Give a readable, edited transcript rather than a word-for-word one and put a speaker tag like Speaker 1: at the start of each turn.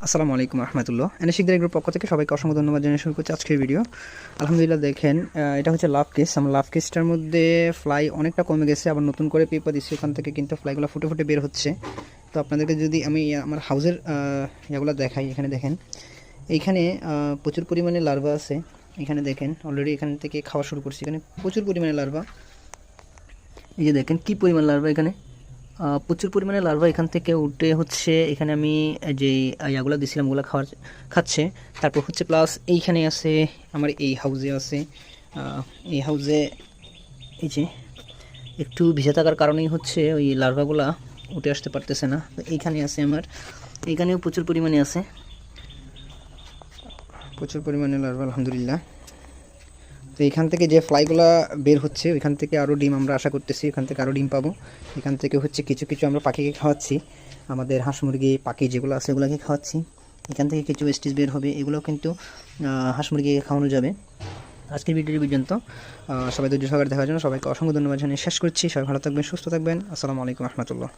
Speaker 1: আসসালামু আলাইকুম রহমতুল্লাহ। এনএসিকদের গ্রুপ পক্ষ থেকে সবাইকে অসংখ্য ধন্যবাদ জানিয়ে শুরু করছি আজকের ভিডিও। আলহামদুলিল্লাহ দেখেন, এটা হচ্ছে লাভ কেস। আমার লাভ কেসটার মধ্যে ফ্লাই অনেকটা কমে গেছে, আবার নতুন করে পেপার দিচ্ছি, ওখান থেকে কিন্তু ফ্লাইগুলো ফুটে ফুটে বের হচ্ছে। তো আপনাদেরকে যদি আমি আমার হাউসের ইয়েগুলো দেখাই, এখানে দেখেন, এইখানে প্রচুর পরিমাণে লার্ভা আছে। এখানে দেখেন অলরেডি এখান থেকে খাওয়া শুরু করছি, এখানে প্রচুর পরিমাণে লার্ভা। এই যে দেখেন কি পরিমাণ লার্ভা, এখানে প্রচুর পরিমাণে লার্ভা এখান থেকে উঠে হচ্ছে। এখানে আমি যে ইয়াগুলো দিছিলাম ওগুলো খাচ্ছে। তারপর হচ্ছে প্লাস এইখানে আছে, আমার এই হাউজে আছে। এই হাউজে এই যে একটু ভিজে থাকার কারণেই হচ্ছে ওই লার্ভাগুলা উঠে আসতে পারতেছে না। তো এইখানে আছে আমার, এইখানেও প্রচুর পরিমাণে আছে, প্রচুর পরিমাণে লার্ভা আলহামদুলিল্লাহ। তো এখান থেকে যে ফ্লাইগুলা বের হচ্ছে, ওইখান থেকে আরও ডিম আমরা আশা করতেছি, এখান থেকে আরও ডিম পাবো। এখান থেকে হচ্ছে কিছু কিছু আমরা পাখিকে খাওয়াচ্ছি, আমাদের হাঁস মুরগি পাখি যেগুলো আছে এগুলোকে খাওয়াচ্ছি। এখান থেকে কিছু ওয়েস্টেজ বের হবে, এগুলোও কিন্তু হাঁস মুরগিকে খাওয়ানো যাবে। আজকের ভিডিওটি পর্যন্ত সবাই ধৈর্য সহকারে দেখার জন্য সবাইকে অসংখ্য ধন্যবাদ জানিয়ে শেষ করছি। সবাই ভালো থাকবেন, সুস্থ থাকবেন। আসসালামু আলাইকুম রহমতুল্লাহ।